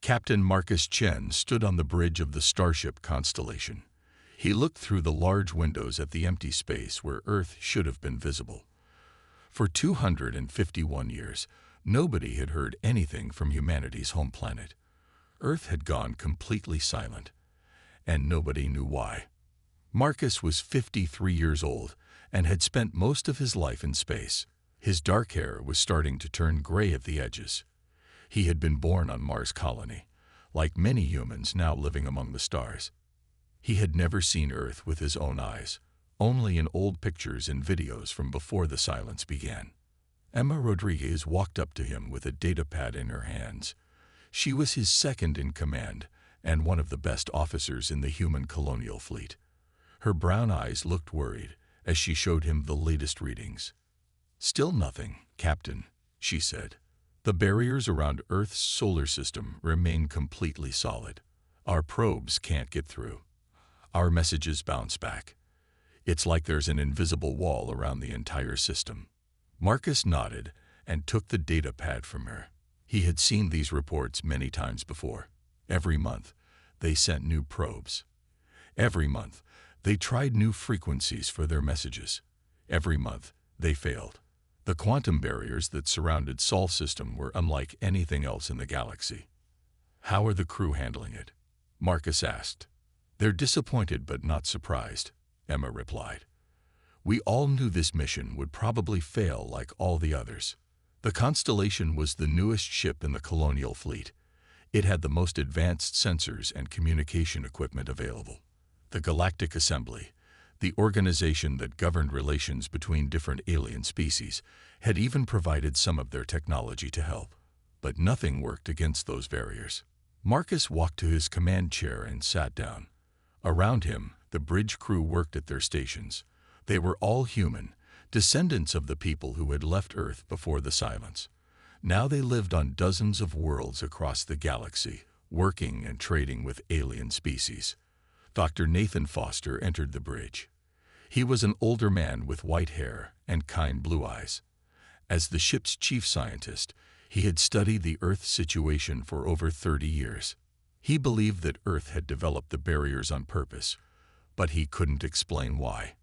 Captain Marcus Chen stood on the bridge of the Starship constellation. He looked through the large windows at the empty space where Earth should have been visible. For 251 years, nobody had heard anything from humanity's home planet. Earth had gone completely silent, and nobody knew why. Marcus was 53 years old and had spent most of his life in space. His dark hair was starting to turn gray at the edges. He had been born on Mars colony, like many humans now living among the stars. He had never seen Earth with his own eyes, only in old pictures and videos from before the silence began. Emma Rodriguez walked up to him with a datapad in her hands. She was his second in command and one of the best officers in the human colonial fleet. Her brown eyes looked worried as she showed him the latest readings. "Still nothing, Captain," she said. "The barriers around Earth's solar system remain completely solid. Our probes can't get through. Our messages bounce back. It's like there's an invisible wall around the entire system." Marcus nodded and took the datapad from her. He had seen these reports many times before. Every month, they sent new probes. Every month, they tried new frequencies for their messages. Every month, they failed. The quantum barriers that surrounded Sol system were unlike anything else in the galaxy. "How are the crew handling it?" Marcus asked. "They're disappointed but not surprised," Emma replied. "We all knew this mission would probably fail like all the others." The Constellation was the newest ship in the colonial fleet. It had the most advanced sensors and communication equipment available. The Galactic Assembly, the organization that governed relations between different alien species, had even provided some of their technology to help. But nothing worked against those barriers. Marcus walked to his command chair and sat down. Around him, the bridge crew worked at their stations. They were all human, descendants of the people who had left Earth before the silence. Now they lived on dozens of worlds across the galaxy, working and trading with alien species. Dr. Nathan Foster entered the bridge. He was an older man with white hair and kind blue eyes. As the ship's chief scientist, he had studied the Earth situation for over 30 years. He believed that Earth had developed the barriers on purpose, but he couldn't explain why.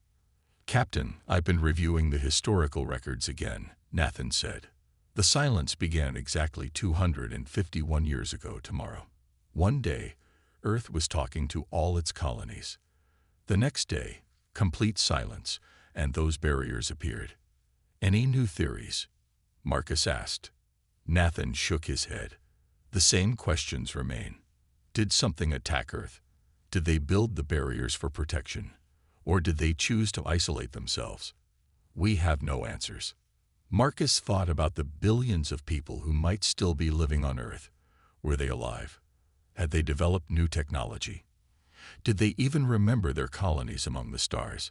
"Captain, I've been reviewing the historical records again," Nathan said. "The silence began exactly 251 years ago tomorrow. One day, Earth was talking to all its colonies. The next day, complete silence, and those barriers appeared. Any new theories?" Marcus asked. Nathan shook his head. "The same questions remain. Did something attack Earth? Did they build the barriers for protection? Or did they choose to isolate themselves? We have no answers." Marcus thought about the billions of people who might still be living on Earth. Were they alive? Had they developed new technology? Did they even remember their colonies among the stars?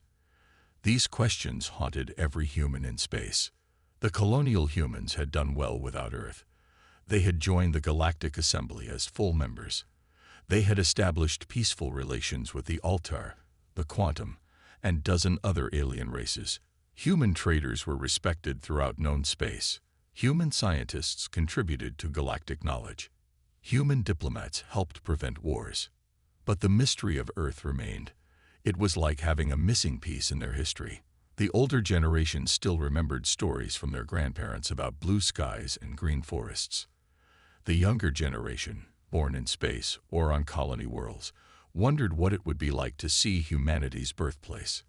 These questions haunted every human in space. The colonial humans had done well without Earth. They had joined the Galactic Assembly as full members. They had established peaceful relations with the Altar, the Quantum, and dozen other alien races. Human traders were respected throughout known space. Human scientists contributed to galactic knowledge. Human diplomats helped prevent wars. But the mystery of Earth remained. It was like having a missing piece in their history. The older generation still remembered stories from their grandparents about blue skies and green forests. The younger generation, born in space or on colony worlds, wondered what it would be like to see humanity's birthplace.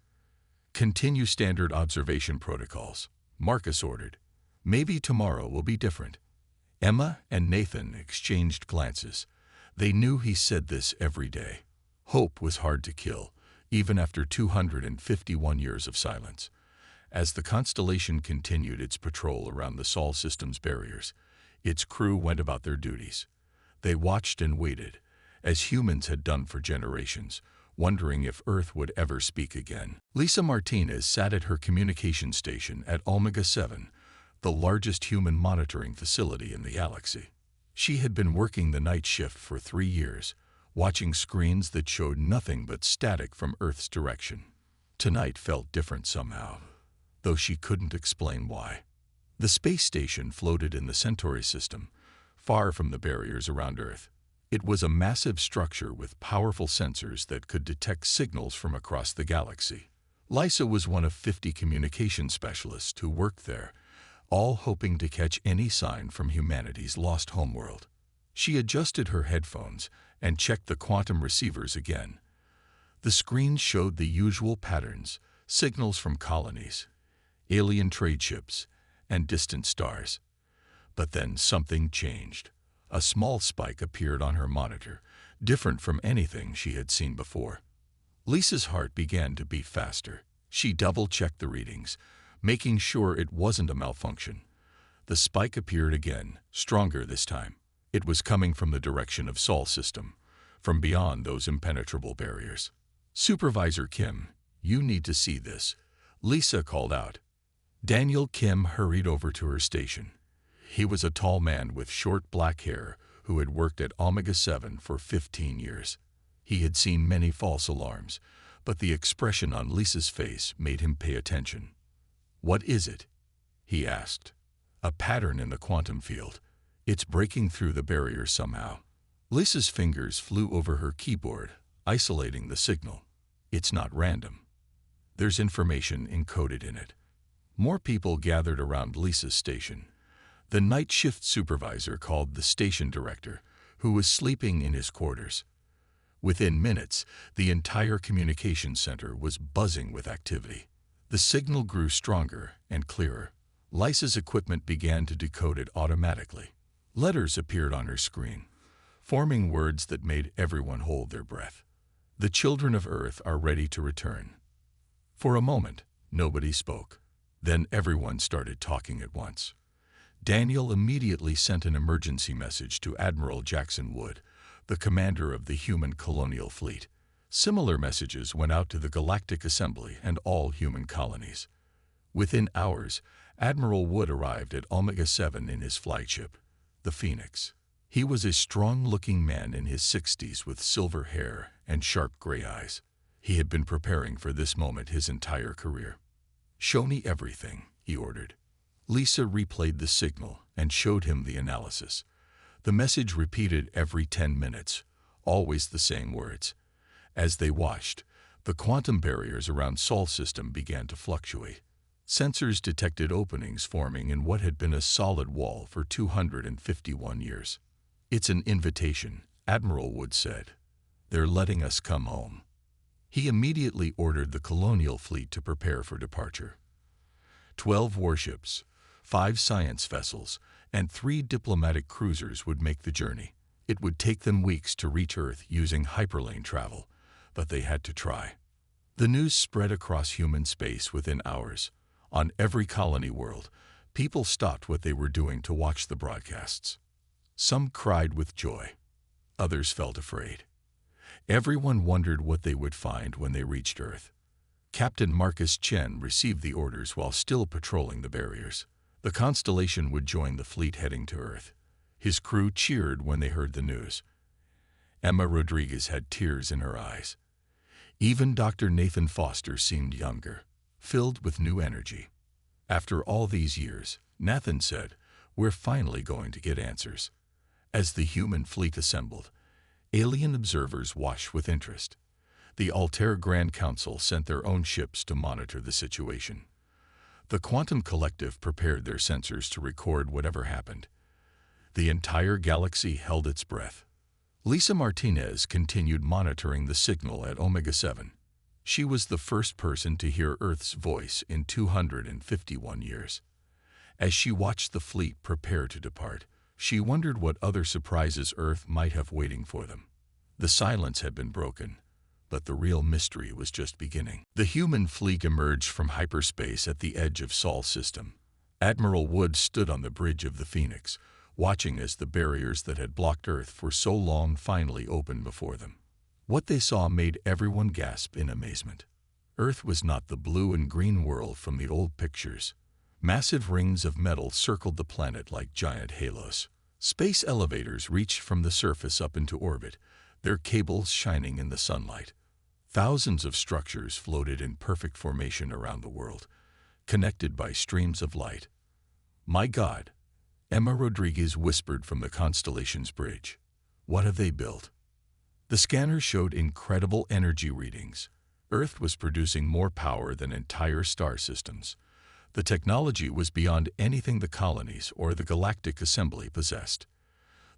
"Continue standard observation protocols," Marcus ordered. "Maybe tomorrow will be different." Emma and Nathan exchanged glances. They knew he said this every day. Hope was hard to kill, even after 251 years of silence. As the Constellation continued its patrol around the Sol system's barriers, its crew went about their duties. They watched and waited, as humans had done for generations, wondering if Earth would ever speak again. Lisa Martinez sat at her communication station at Omega 7, the largest human monitoring facility in the galaxy. She had been working the night shift for 3 years, watching screens that showed nothing but static from Earth's direction. Tonight felt different somehow, though she couldn't explain why. The space station floated in the Centauri system, far from the barriers around Earth. It was a massive structure with powerful sensors that could detect signals from across the galaxy. Lisa was one of 50 communication specialists who worked there, all hoping to catch any sign from humanity's lost homeworld. She adjusted her headphones and checked the quantum receivers again. The screen showed the usual patterns, signals from colonies, alien trade ships, and distant stars. But then something changed. A small spike appeared on her monitor, different from anything she had seen before. Lisa's heart began to beat faster. She double-checked the readings, making sure it wasn't a malfunction. The spike appeared again, stronger this time. It was coming from the direction of Sol system, from beyond those impenetrable barriers. "Supervisor Kim, you need to see this," Lisa called out. Daniel Kim hurried over to her station. He was a tall man with short black hair who had worked at Omega-7 for 15 years. He had seen many false alarms, but the expression on Lisa's face made him pay attention. "What is it?" he asked. "A pattern in the quantum field. It's breaking through the barrier somehow." Lisa's fingers flew over her keyboard, isolating the signal. "It's not random. There's information encoded in it." More people gathered around Lisa's station. The night shift supervisor called the station director, who was sleeping in his quarters. Within minutes, the entire communications center was buzzing with activity. The signal grew stronger and clearer. Lisa's equipment began to decode it automatically. Letters appeared on her screen, forming words that made everyone hold their breath. "The children of Earth are ready to return." For a moment, nobody spoke. Then everyone started talking at once. Daniel immediately sent an emergency message to Admiral Jackson Wood, the commander of the human colonial fleet. Similar messages went out to the Galactic Assembly and all human colonies. Within hours, Admiral Wood arrived at Omega-7 in his flagship, the Phoenix. He was a strong-looking man in his 60s with silver hair and sharp gray eyes. He had been preparing for this moment his entire career. "Show me everything," he ordered. Lisa replayed the signal and showed him the analysis. The message repeated every 10 minutes, always the same words. As they watched, the quantum barriers around Sol system began to fluctuate. Sensors detected openings forming in what had been a solid wall for 251 years. "It's an invitation," Admiral Wood said. "They're letting us come home." He immediately ordered the colonial fleet to prepare for departure. 12 warships, 5 science vessels, and 3 diplomatic cruisers would make the journey. It would take them weeks to reach Earth using hyperlane travel, but they had to try. The news spread across human space within hours. On every colony world, people stopped what they were doing to watch the broadcasts. Some cried with joy. Others felt afraid. Everyone wondered what they would find when they reached Earth. Captain Marcus Chen received the orders while still patrolling the barriers. The Constellation would join the fleet heading to Earth. His crew cheered when they heard the news. Emma Rodriguez had tears in her eyes. Even Dr. Nathan Foster seemed younger, filled with new energy. "After all these years," Nathan said, "we're finally going to get answers." As the human fleet assembled, alien observers watched with interest. The Altair Grand Council sent their own ships to monitor the situation. The Quantum Collective prepared their sensors to record whatever happened. The entire galaxy held its breath. Lisa Martinez continued monitoring the signal at Omega-7. She was the first person to hear Earth's voice in 251 years. As she watched the fleet prepare to depart, she wondered what other surprises Earth might have waiting for them. The silence had been broken, but the real mystery was just beginning. The human fleet emerged from hyperspace at the edge of Sol system. Admiral Wood stood on the bridge of the Phoenix, watching as the barriers that had blocked Earth for so long finally opened before them. What they saw made everyone gasp in amazement. Earth was not the blue and green world from the old pictures. Massive rings of metal circled the planet like giant halos. Space elevators reached from the surface up into orbit, their cables shining in the sunlight. Thousands of structures floated in perfect formation around the world, connected by streams of light. "My God," Emma Rodriguez whispered from the Constellation's bridge. What have they built? The scanner showed incredible energy readings. Earth was producing more power than entire star systems. The technology was beyond anything the colonies or the Galactic Assembly possessed.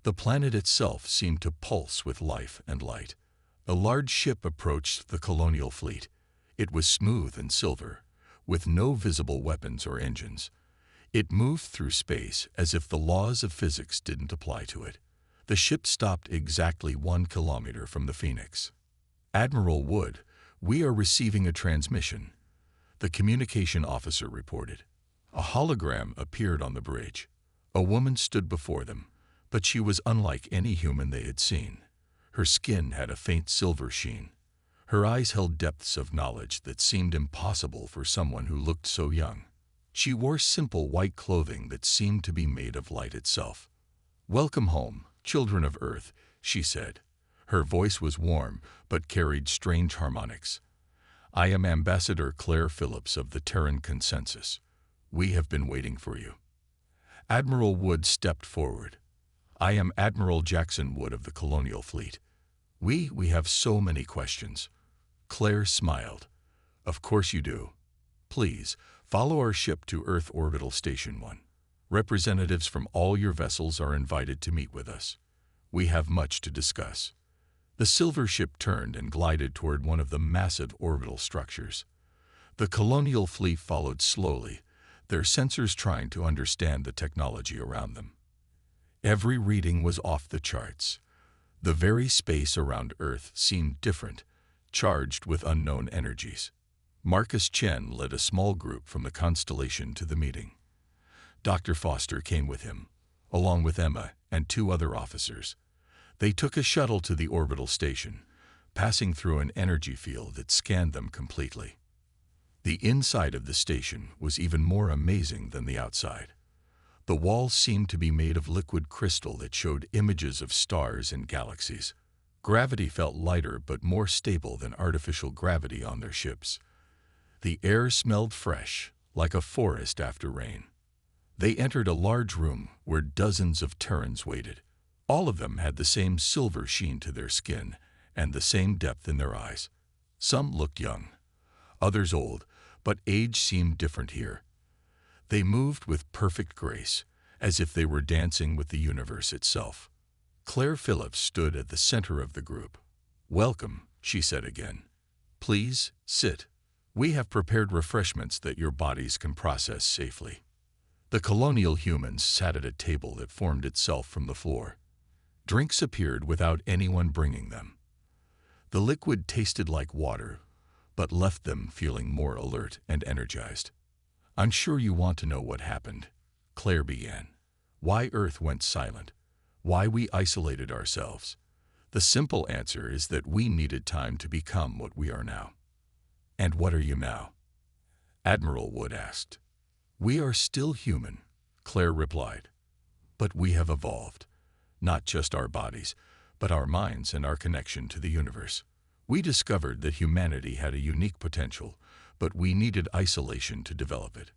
The planet itself seemed to pulse with life and light. A large ship approached the colonial fleet. It was smooth and silver, with no visible weapons or engines. It moved through space as if the laws of physics didn't apply to it. The ship stopped exactly 1 kilometer from the Phoenix. "Admiral Wood, we are receiving a transmission," the communication officer reported. A hologram appeared on the bridge. A woman stood before them, but she was unlike any human they had seen. Her skin had a faint silver sheen. Her eyes held depths of knowledge that seemed impossible for someone who looked so young. She wore simple white clothing that seemed to be made of light itself. "Welcome home, children of Earth," she said. Her voice was warm, but carried strange harmonics. "I am Ambassador Claire Phillips of the Terran Consensus. We have been waiting for you." Admiral Wood stepped forward. "I am Admiral Jackson Wood of the Colonial Fleet. We have so many questions." Claire smiled. "Of course you do. Please, follow our ship to Earth Orbital Station 1. Representatives from all your vessels are invited to meet with us. We have much to discuss." The silver ship turned and glided toward one of the massive orbital structures. The colonial fleet followed slowly, their sensors trying to understand the technology around them. Every reading was off the charts. The very space around Earth seemed different, charged with unknown energies. Marcus Chen led a small group from the constellation to the meeting. Dr. Foster came with him, along with Emma and 2 other officers. They took a shuttle to the orbital station, passing through an energy field that scanned them completely. The inside of the station was even more amazing than the outside. The walls seemed to be made of liquid crystal that showed images of stars and galaxies. Gravity felt lighter but more stable than artificial gravity on their ships. The air smelled fresh, like a forest after rain. They entered a large room where dozens of Terrans waited. All of them had the same silver sheen to their skin and the same depth in their eyes. Some looked young, others old, but age seemed different here. They moved with perfect grace, as if they were dancing with the universe itself. Claire Phillips stood at the center of the group. "Welcome," she said again. "Please, sit. We have prepared refreshments that your bodies can process safely." The colonial humans sat at a table that formed itself from the floor. Drinks appeared without anyone bringing them. The liquid tasted like water, but left them feeling more alert and energized. "I'm sure you want to know what happened," Claire began. "Why Earth went silent. Why we isolated ourselves. The simple answer is that we needed time to become what we are now." "And what are you now?" Admiral Wood asked. "We are still human," Claire replied. "But we have evolved. Not just our bodies, but our minds and our connection to the universe. We discovered that humanity had a unique potential, but we needed isolation to develop it."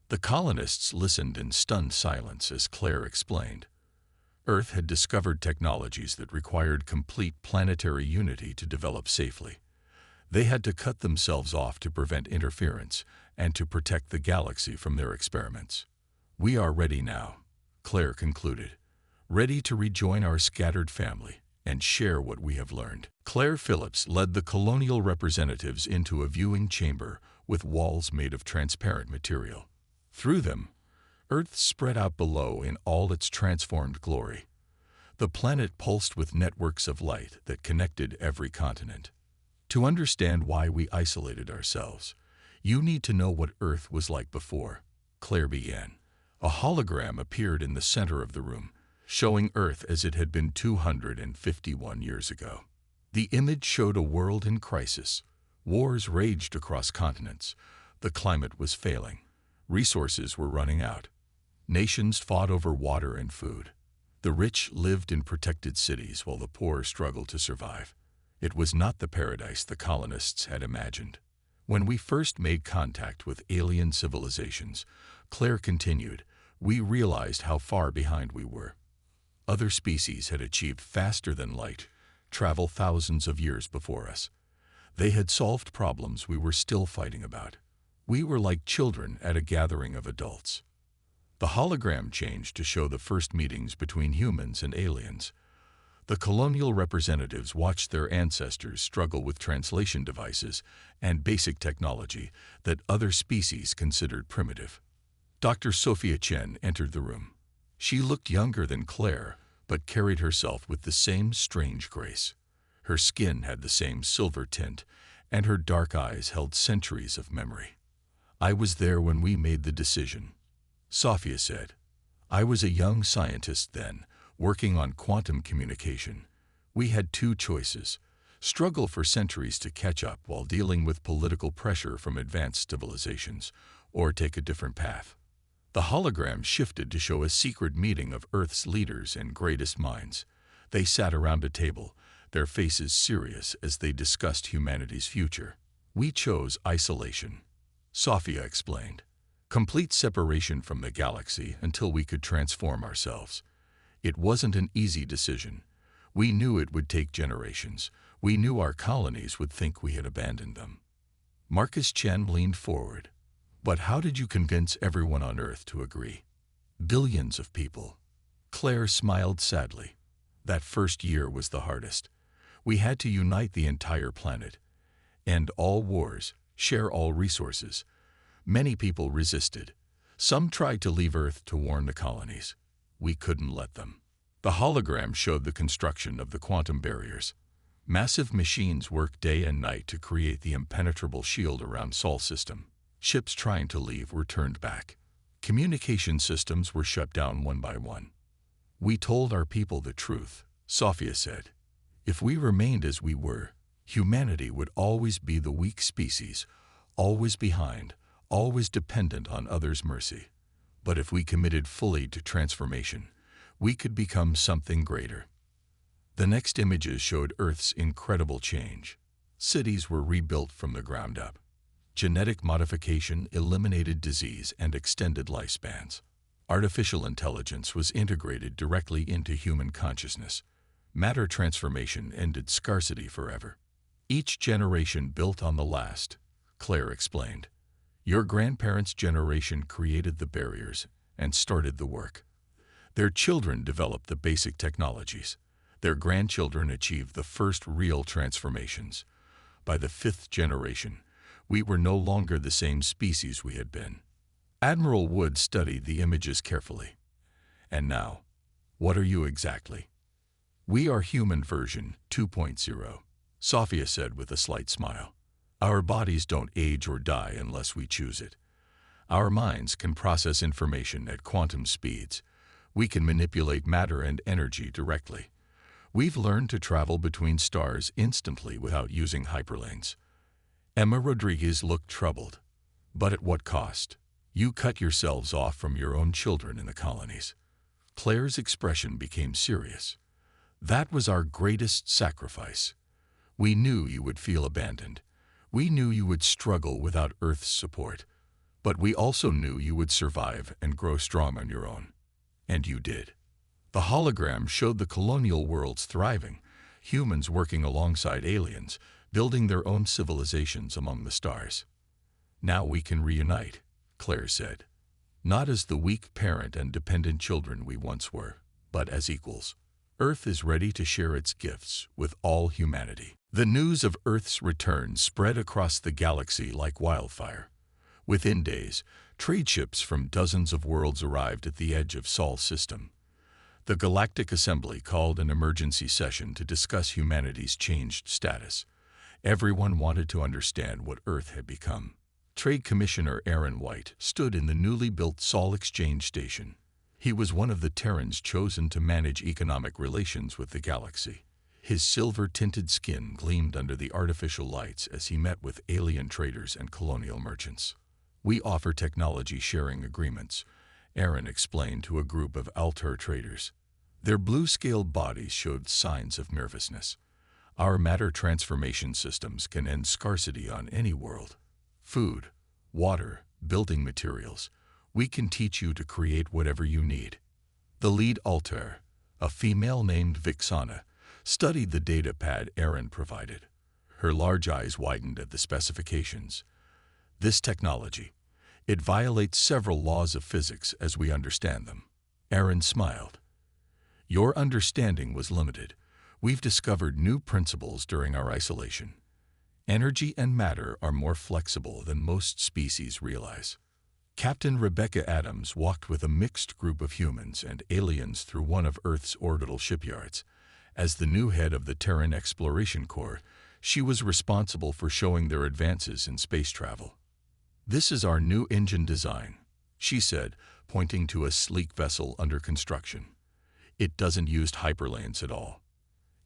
The colonists listened in stunned silence as Claire explained. Earth had discovered technologies that required complete planetary unity to develop safely. They had to cut themselves off to prevent interference and to protect the galaxy from their experiments. "We are ready now," Claire concluded. "Ready to rejoin our scattered family and share what we have learned." Claire Phillips led the colonial representatives into a viewing chamber with walls made of transparent material. Through them, Earth spread out below in all its transformed glory. The planet pulsed with networks of light that connected every continent. To understand why we isolated ourselves, you need to know what Earth was like before, Claire began. A hologram appeared in the center of the room, showing Earth as it had been 251 years ago. The image showed a world in crisis. Wars raged across continents. The climate was failing. Resources were running out. Nations fought over water and food. The rich lived in protected cities while the poor struggled to survive. It was not the paradise the colonists had imagined. When we first made contact with alien civilizations, Claire continued, we realized how far behind we were. Other species had achieved faster than light, travel thousands of years before us. They had solved problems we were still fighting about. We were like children at a gathering of adults. The hologram changed to show the first meetings between humans and aliens. The colonial representatives watched their ancestors struggle with translation devices and basic technology that other species considered primitive. Dr. Sophia Chen entered the room. She looked younger than Claire, but carried herself with the same strange grace. Her skin had the same silver tint, and her dark eyes held centuries of memory. "I was there when we made the decision," Sophia said. "I was a young scientist then, working on quantum communication. We had two choices: struggle for centuries to catch up while dealing with political pressure from advanced civilizations, or take a different path." The hologram shifted to show a secret meeting of Earth's leaders and greatest minds. They sat around a table, their faces serious as they discussed humanity's future. "We chose isolation," Sophia explained. "Complete separation from the galaxy until we could transform ourselves. It wasn't an easy decision. We knew it would take generations. We knew our colonies would think we had abandoned them." Marcus Chen leaned forward. "But how did you convince everyone on Earth to agree?" "Billions of people." Claire smiled sadly. "That first year was the hardest. We had to unite the entire planet, end all wars, share all resources. Many people resisted. Some tried to leave Earth to warn the colonies. We couldn't let them." The hologram showed the construction of the quantum barriers. Massive machines worked day and night to create the impenetrable shield around Sol system. Ships trying to leave were turned back. Communication systems were shut down one by one. "We told our people the truth," Sophia said. "If we remained as we were, humanity would always be the weak species, always behind, always dependent on others' mercy. But if we committed fully to transformation, we could become something greater." The next images showed Earth's incredible change. Cities were rebuilt from the ground up. Genetic modification eliminated disease and extended lifespans. Artificial intelligence was integrated directly into human consciousness. Matter transformation ended scarcity forever. "Each generation built on the last," Claire explained. "Your grandparents' generation created the barriers and started the work. Their children developed the basic technologies. Their grandchildren achieved the first real transformations. By the fifth generation, we were no longer the same species we had been." Admiral Wood studied the images carefully. "And now, what are you exactly?" "We are human version 2.0, Sophia said with a slight smile. "Our bodies don't age or die unless we choose it. Our minds can process information at quantum speeds. We can manipulate matter and energy directly. We've learned to travel between stars instantly without using hyperlanes." Emma Rodriguez looked troubled. "But at what cost? You cut yourselves off from your own children in the colonies." Claire's expression became serious. "That was our greatest sacrifice. We knew you would feel abandoned. We knew you would struggle without Earth's support. But we also knew you would survive and grow strong on your own. And you did." The hologram showed the colonial worlds thriving, humans working alongside aliens, building their own civilizations among the stars. "Now we can reunite," Claire said. "Not as the weak parent and dependent children we once were, but as equals. Earth is ready to share its gifts with all humanity." The news of Earth's return spread across the galaxy like wildfire. Within days, trade ships from dozens of worlds arrived at the edge of Sol's system. The Galactic Assembly called an emergency session to discuss humanity's changed status. Everyone wanted to understand what Earth had become. Trade Commissioner Aaron White stood in the newly built Sol Exchange Station. He was one of the Terrans chosen to manage economic relations with the galaxy. His silver-tinted skin gleamed under the artificial lights as he met with alien traders and colonial merchants. "We offer technology-sharing agreements," Aaron explained to a group of Altair traders. Their blue-scaled bodies showed signs of nervousness. "Our matter transformation systems can end scarcity on any world. Food, water, building materials. We can teach you to create whatever you need." The lead Altair, A female named Vixana studied the data pad Aaron provided. Her large eyes widened at the specifications. This technology, it violates several laws of physics as we understand them. Aaron smiled. Your understanding was limited. We've discovered new principles during our isolation. Energy and matter are more flexible than most species realize. Captain Rebecca Adams walked with a mixed group of humans and aliens through one of Earth's orbital shipyards. As the new head of the Terran Exploration Corps, she was responsible for showing their advances in space travel. This is our new engine design, she said, pointing to a sleek vessel under construction. It doesn't use hyperlanes at all.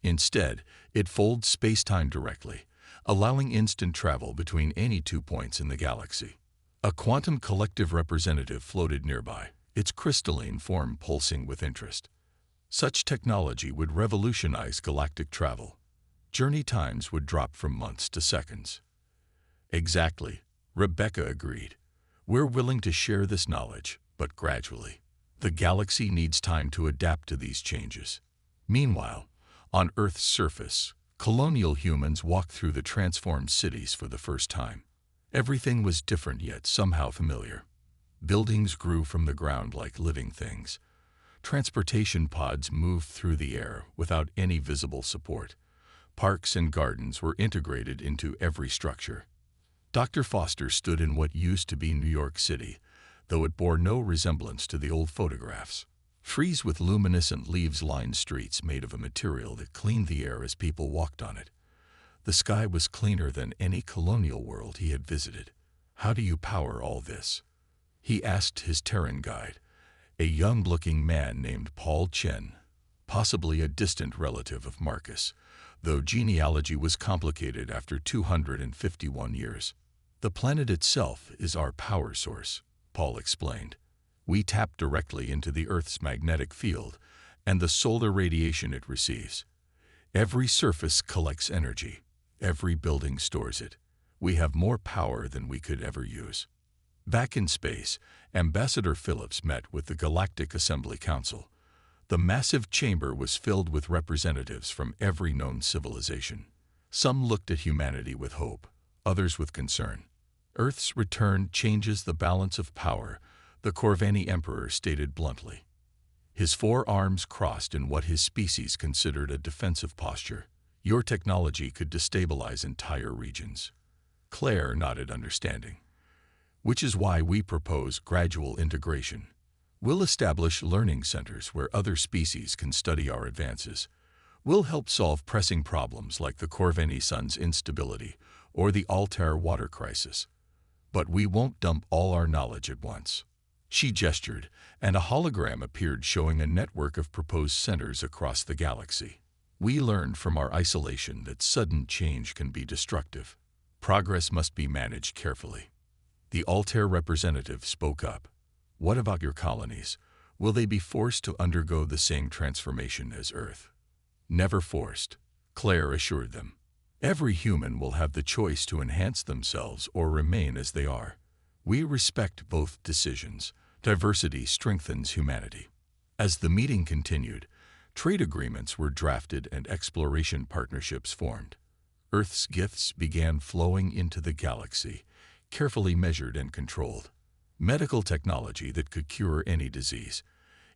Instead, it folds space-time directly, allowing instant travel between any 2 points in the galaxy. A quantum collective representative floated nearby, its crystalline form pulsing with interest. Such technology would revolutionize galactic travel. Journey times would drop from months to seconds. Exactly, Rebecca agreed. We're willing to share this knowledge, but gradually. The galaxy needs time to adapt to these changes. Meanwhile, on Earth's surface, colonial humans walked through the transformed cities for the first time. Everything was different yet somehow familiar. Buildings grew from the ground like living things. Transportation pods moved through the air without any visible support. Parks and gardens were integrated into every structure. Dr. Foster stood in what used to be New York City, though it bore no resemblance to the old photographs. Trees with luminescent leaves lined streets made of a material that cleaned the air as people walked on it. The sky was cleaner than any colonial world he had visited. How do you power all this? He asked his Terran guide, a young-looking man named Paul Chen, possibly a distant relative of Marcus, though genealogy was complicated after 251 years. The planet itself is our power source, Paul explained. We tap directly into the Earth's magnetic field and the solar radiation it receives. Every surface collects energy. Every building stores it. We have more power than we could ever use. Back in space, Ambassador Phillips met with the Galactic Assembly Council. The massive chamber was filled with representatives from every known civilization. Some looked at humanity with hope, others with concern. Earth's return changes the balance of power, the Corvani Emperor stated bluntly. His 4 arms crossed in what his species considered a defensive posture. Your technology could destabilize entire regions. Claire nodded understanding. Which is why we propose gradual integration. We'll establish learning centers where other species can study our advances. We'll help solve pressing problems like the Corvani Sun's instability or the Altair water crisis. But we won't dump all our knowledge at once. She gestured, and a hologram appeared showing a network of proposed centers across the galaxy. We learned from our isolation that sudden change can be destructive. Progress must be managed carefully. The Altair representative spoke up. What about your colonies? Will they be forced to undergo the same transformation as Earth? Never forced, Claire assured them. Every human will have the choice to enhance themselves or remain as they are. We respect both decisions. Diversity strengthens humanity. As the meeting continued, trade agreements were drafted and exploration partnerships formed. Earth's gifts began flowing into the galaxy, carefully measured and controlled. Medical technology that could cure any disease,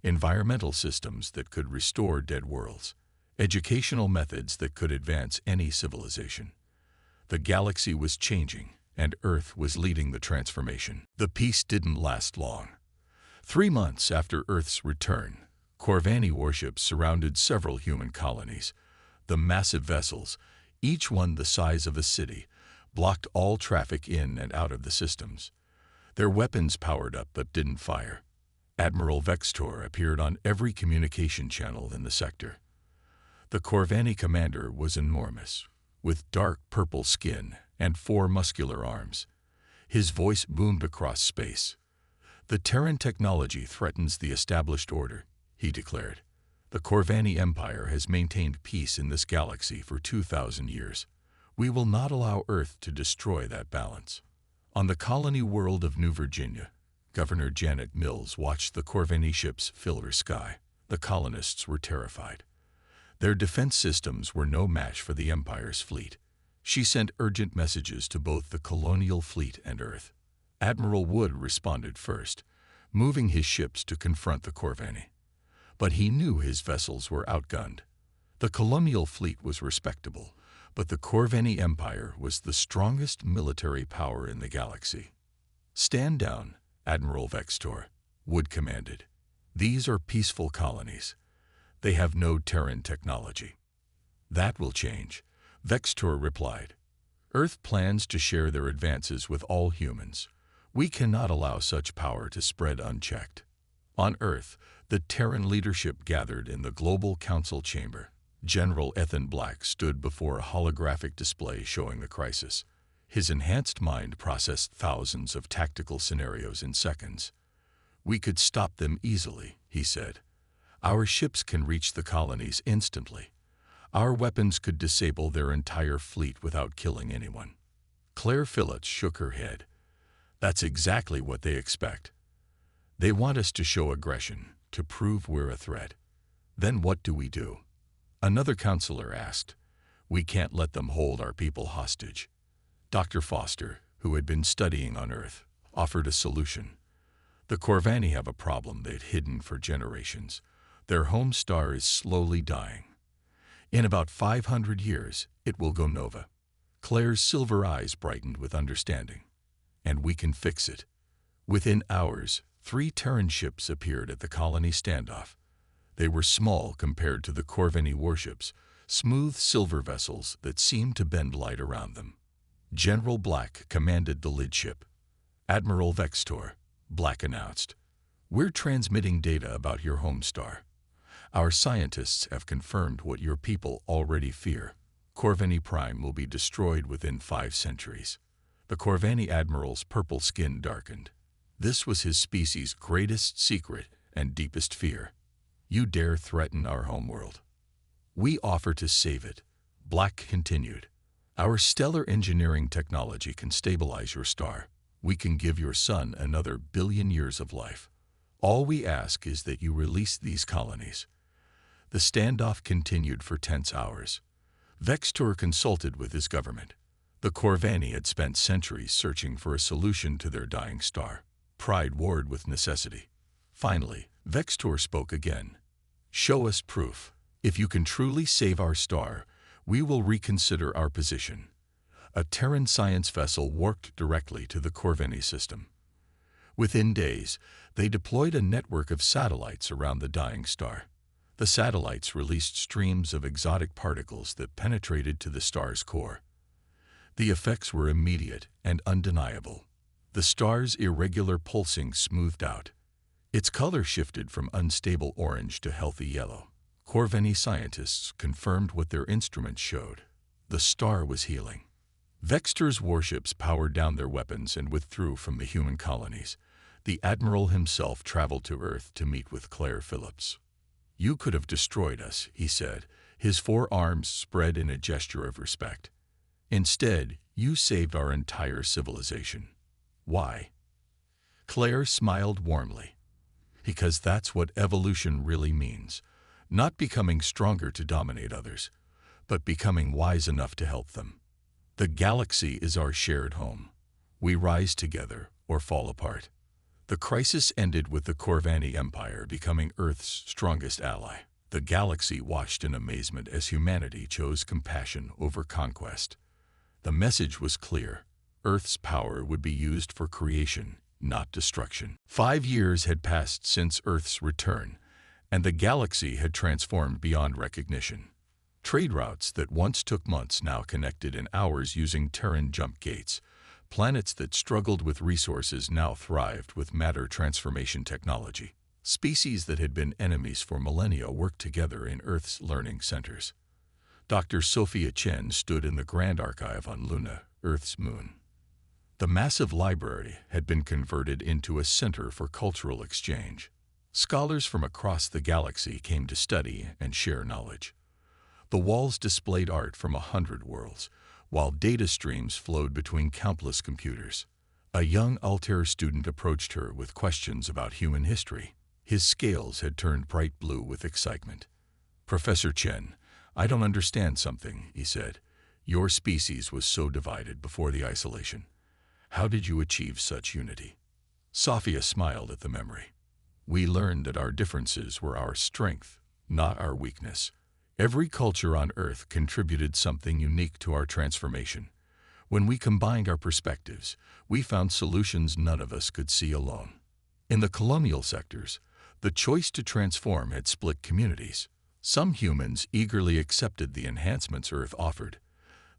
environmental systems that could restore dead worlds, educational methods that could advance any civilization. The galaxy was changing, and Earth was leading the transformation. The peace didn't last long. 3 months after Earth's return, Corvani warships surrounded several human colonies. The massive vessels, each one the size of a city, blocked all traffic in and out of the systems. Their weapons powered up but didn't fire. Admiral Vextor appeared on every communication channel in the sector. The Corvani commander was enormous, with dark purple skin and 4 muscular arms. His voice boomed across space. The Terran technology threatens the established order, he declared. The Corvani Empire has maintained peace in this galaxy for 2,000 years. We will not allow Earth to destroy that balance. On the colony world of New Virginia, Governor Janet Mills watched the Corvani ships fill her sky. The colonists were terrified. Their defense systems were no match for the Empire's fleet. She sent urgent messages to both the colonial fleet and Earth. Admiral Wood responded first, moving his ships to confront the Corvani. But he knew his vessels were outgunned. The colonial fleet was respectable, but the Corvani Empire was the strongest military power in the galaxy. "Stand down, Admiral Vextor," Wood commanded. "These are peaceful colonies. They have no Terran technology." "That will change," Vextor replied. "Earth plans to share their advances with all humans. We cannot allow such power to spread unchecked." On Earth, the Terran leadership gathered in the Global Council chamber. General Ethan Black stood before a holographic display showing the crisis. His enhanced mind processed thousands of tactical scenarios in seconds. "We could stop them easily," he said. "Our ships can reach the colonies instantly. Our weapons could disable their entire fleet without killing anyone." Claire Phillips shook her head. "That's exactly what they expect. They want us to show aggression, to prove we're a threat. Then what do we do?" Another counselor asked. "We can't let them hold our people hostage." Dr. Foster, who had been studying on Earth, offered a solution. "The Corvani have a problem they'd hidden for generations. Their home star is slowly dying. In about 500 years, it will go nova." Claire's silver eyes brightened with understanding. "And we can fix it." Within hours, 3 Terran ships appeared at the colony standoff. They were small compared to the Corvani warships, smooth silver vessels that seemed to bend light around them. General Black commanded the lead ship. "Admiral Vextor," Black announced, "we're transmitting data about your home star. Our scientists have confirmed what your people already fear. Corvani Prime will be destroyed within 5 centuries." The Corvani admiral's purple skin darkened. This was his species' greatest secret and deepest fear. "You dare threaten our homeworld? We offer to save it," Black continued. "Our stellar engineering technology can stabilize your star. We can give your son another 1 billion years of life. All we ask is that you release these colonies." The standoff continued for tense hours. Vextor consulted with his government. The Corvani had spent centuries searching for a solution to their dying star. Pride warred with necessity. Finally, Vextor spoke again. "Show us proof. If you can truly save our star, we will reconsider our position." A Terran science vessel warped directly to the Corvani system. Within days, they deployed a network of satellites around the dying star. The satellites released streams of exotic particles that penetrated to the star's core. The effects were immediate and undeniable. The star's irregular pulsing smoothed out. Its color shifted from unstable orange to healthy yellow. Corvani scientists confirmed what their instruments showed. The star was healing. Vextor's warships powered down their weapons and withdrew from the human colonies. The Admiral himself traveled to Earth to meet with Claire Phillips. "You could have destroyed us," he said, his 4 arms spread in a gesture of respect. "Instead, you saved our entire civilization. Why?" Claire smiled warmly. "Because that's what evolution really means. Not becoming stronger to dominate others, but becoming wise enough to help them. The galaxy is our shared home. We rise together or fall apart." The crisis ended with the Corvani Empire becoming Earth's strongest ally. The galaxy watched in amazement as humanity chose compassion over conquest. The message was clear. Earth's power would be used for creation, not destruction. 5 years had passed since Earth's return, and the galaxy had transformed beyond recognition. Trade routes that once took months now connected in hours using Terran jump gates. Planets that struggled with resources now thrived with matter transformation technology. Species that had been enemies for millennia worked together in Earth's learning centers. Dr. Sophia Chen stood in the Grand Archive on Luna, Earth's moon. The massive library had been converted into a center for cultural exchange. Scholars from across the galaxy came to study and share knowledge. The walls displayed art from 100 worlds, while data streams flowed between countless computers. A young Altair student approached her with questions about human history. His scales had turned bright blue with excitement. "Professor Chen, I don't understand something," he said. "Your species was so divided before the isolation. How did you achieve such unity?" Sophia smiled at the memory. "We learned that our differences were our strength, not our weakness. Every culture on Earth contributed something unique to our transformation. When we combined our perspectives, we found solutions none of us could see alone." In the colonial sectors, the choice to transform had split communities. Some humans eagerly accepted the enhancements Earth offered.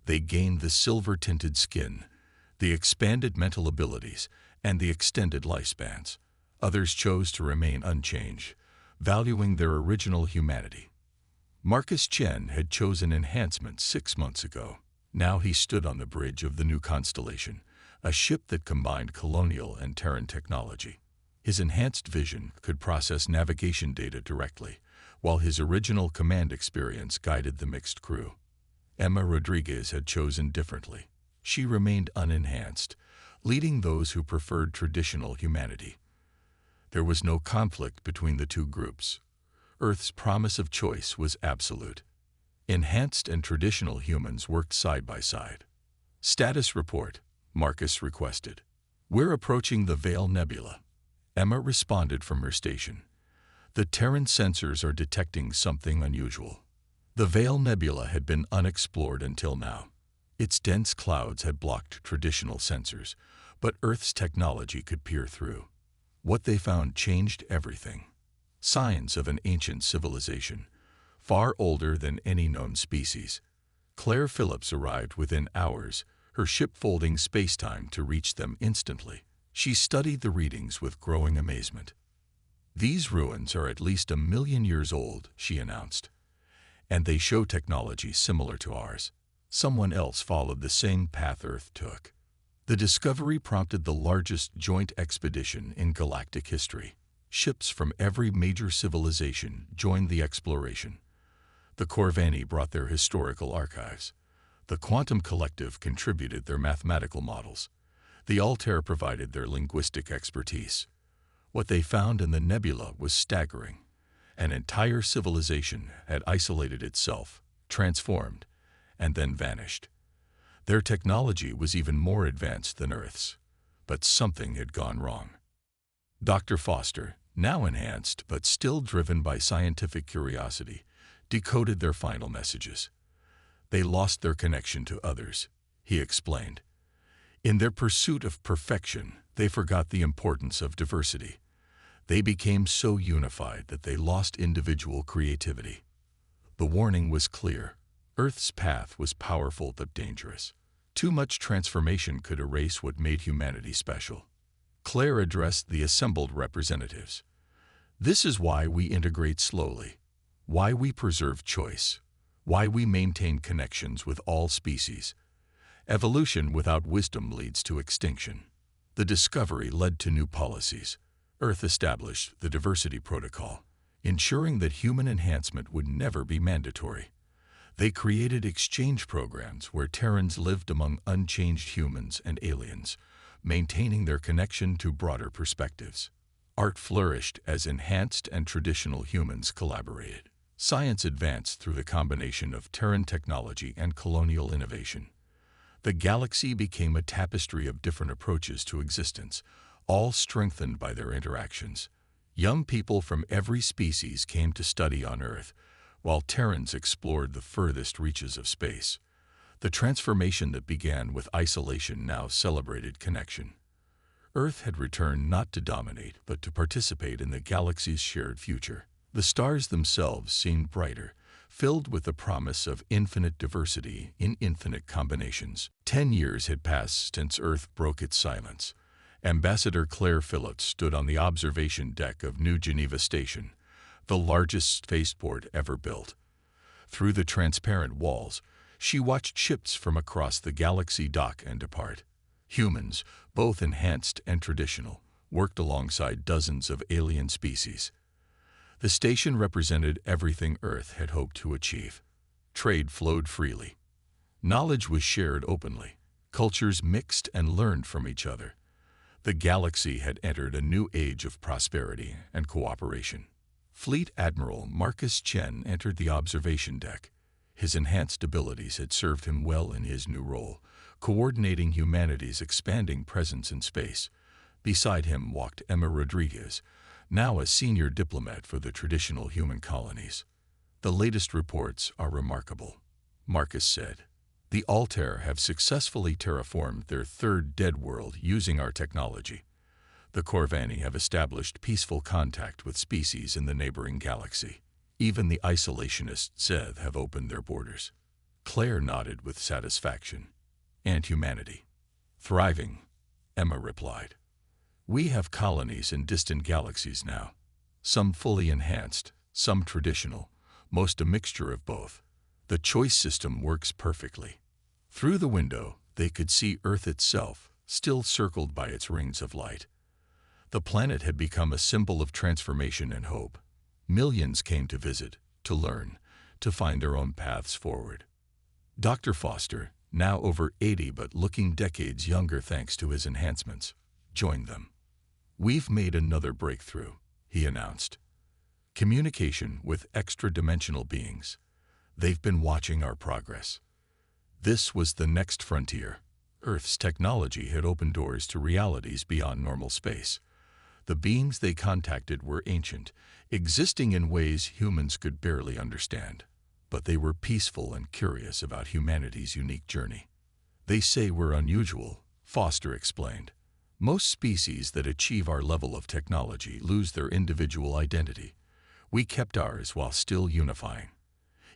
They gained the silver-tinted skin, the expanded mental abilities, and the extended lifespans. Others chose to remain unchanged, valuing their original humanity. Marcus Chen had chosen enhancement 6 months ago. Now he stood on the bridge of the new constellation, a ship that combined colonial and Terran technology. His enhanced vision could process navigation data directly, while his original command experience guided the mixed crew. Emma Rodriguez had chosen differently. She remained unenhanced, leading those who preferred traditional humanity. There was no conflict between the two groups. Earth's promise of choice was absolute. Enhanced and traditional humans worked side by side. "Status report," Marcus requested. "We're approaching the Veil Nebula." Emma responded from her station. "The Terran sensors are detecting something unusual." The Veil Nebula had been unexplored until now. Its dense clouds had blocked traditional sensors, but Earth's technology could peer through. What they found changed everything. Signs of an ancient civilization, far older than any known species. Claire Phillips arrived within hours, her ship folding space-time to reach them instantly. She studied the readings with growing amazement. "These ruins are at least 1,000,000 years old," she announced. "And they show technology similar to ours." Someone else followed the same path Earth took. The discovery prompted the largest joint expedition in galactic history. Ships from every major civilization joined the exploration. The Corvani brought their historical archives. The Quantum Collective contributed their mathematical models. The Altair provided their linguistic expertise. What they found in the nebula was staggering. An entire civilization had isolated itself, transformed, and then vanished. Their technology was even more advanced than Earth's, but something had gone wrong. Dr. Foster, now enhanced but still driven by scientific curiosity, decoded their final messages. "They lost their connection to others," he explained. "In their pursuit of perfection, they forgot the importance of diversity. They became so unified that they lost individual creativity." The warning was clear. Earth's path was powerful but dangerous. Too much transformation could erase what made humanity special. Claire addressed the assembled representatives. "This is why we integrate slowly, why we preserve choice, why we maintain connections with all species. Evolution without wisdom leads to extinction." The discovery led to new policies. Earth established the Diversity Protocol, ensuring that human enhancement would never be mandatory. They created exchange programs where Terrans lived among unchanged humans and aliens, maintaining their connection to broader perspectives. Art flourished as enhanced and traditional humans collaborated. Science advanced through the combination of Terran technology and colonial innovation. The galaxy became a tapestry of different approaches to existence, all strengthened by their interactions. Young people from every species came to study on Earth, while Terrans explored the furthest reaches of space. The transformation that began with isolation now celebrated connection. Earth had returned not to dominate, but to participate in the galaxy's shared future. The stars themselves seemed brighter, filled with the promise of infinite diversity in infinite combinations. 10 years had passed since Earth broke its silence. Ambassador Claire Phillips stood on the observation deck of New Geneva Station, the largest spaceport ever built. Through the transparent walls, she watched ships from across the galaxy dock and depart. Humans, both enhanced and traditional, worked alongside dozens of alien species. The station represented everything Earth had hoped to achieve. Trade flowed freely. Knowledge was shared openly. Cultures mixed and learned from each other. The galaxy had entered a new age of prosperity and cooperation. Fleet Admiral Marcus Chen entered the observation deck. His enhanced abilities had served him well in his new role, coordinating humanity's expanding presence in space. Beside him walked Emma Rodriguez, now a senior diplomat for the traditional human colonies. "The latest reports are remarkable," Marcus said. "The Altair have successfully terraformed their third dead world using our technology. The Corvani have established peaceful contact with species in the neighboring galaxy. Even the isolationist Zeth have opened their borders." Claire nodded with satisfaction. "And humanity?" "Thriving," Emma replied. "We have colonies in distant galaxies now. Some fully enhanced, some traditional, most a mixture of both. The choice system works perfectly." Through the window, they could see Earth itself, still circled by its rings of light. The planet had become a symbol of transformation and hope. Millions came to visit, to learn, to find their own paths forward. Dr. Foster, now over 80 but looking decades younger thanks to his enhancements, joined them. "We've made another breakthrough," he announced. "Communication with extra-dimensional beings. They've been watching our progress." This was the next frontier. Earth's technology had opened doors to realities beyond normal space. The beings they contacted were ancient, existing in ways humans could barely understand. But they were peaceful and curious about humanity's unique journey. "They say we're unusual," Foster explained. "Most species that achieve our level of technology lose their individual identity. We kept ours while still unifying.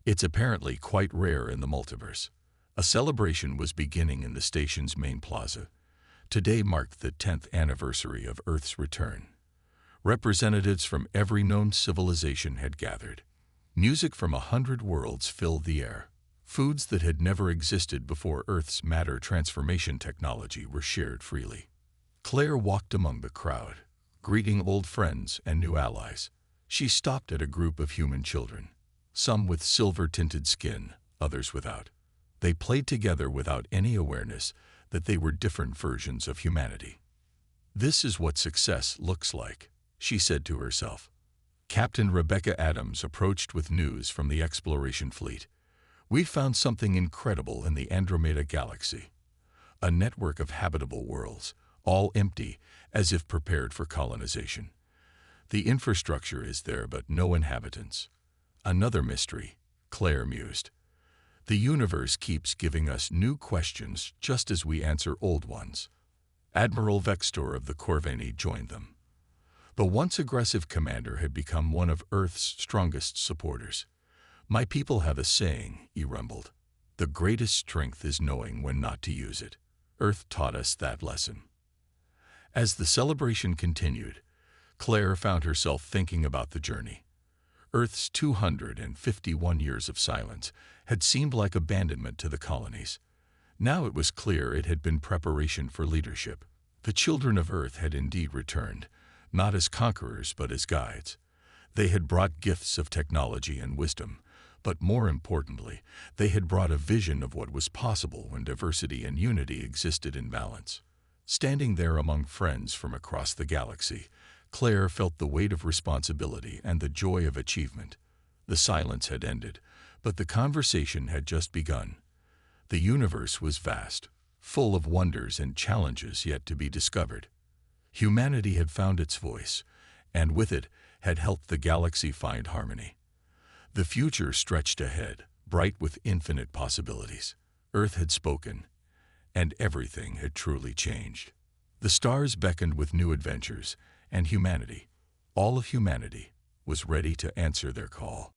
It's apparently quite rare in the multiverse." A celebration was beginning in the station's main plaza. Today marked the 10th anniversary of Earth's return. Representatives from every known civilization had gathered. Music from 100 worlds filled the air. Foods that had never existed before Earth's matter transformation technology were shared freely. Claire walked among the crowd, greeting old friends and new allies. She stopped at a group of human children, some with silver-tinted skin, others without. They played together without any awareness that they were different versions of humanity. "This is what success looks like," she said to herself. Captain Rebecca Adams approached with news from the exploration fleet. "We found something incredible in the Andromeda Galaxy. A network of habitable worlds, all empty, as if prepared for colonization. The infrastructure is there, but no inhabitants." "Another mystery," Claire mused. "The universe keeps giving us new questions just as we answer old ones." Admiral Vextor of the Corvani joined them. The once aggressive commander had become one of Earth's strongest supporters. "My people have a saying," he rumbled. "The greatest strength is knowing when not to use it. Earth taught us that lesson." As the celebration continued, Claire found herself thinking about the journey. Earth's 251 years of silence had seemed like abandonment to the colonies. Now it was clear it had been preparation for leadership. The children of Earth had indeed returned, not as conquerors but as guides. They had brought gifts of technology and wisdom, but more importantly, they had brought a vision of what was possible when diversity and unity existed in balance. Standing there among friends from across the galaxy, Claire felt the weight of responsibility and the joy of achievement. The silence had ended, but the conversation had just begun. The universe was vast, full of wonders and challenges yet to be discovered. Humanity had found its voice, and with it had helped the galaxy find harmony. The future stretched ahead, bright with infinite possibilities. Earth had spoken, and everything had truly changed. The stars beckoned with new adventures, and humanity, all of humanity, was ready to answer their call.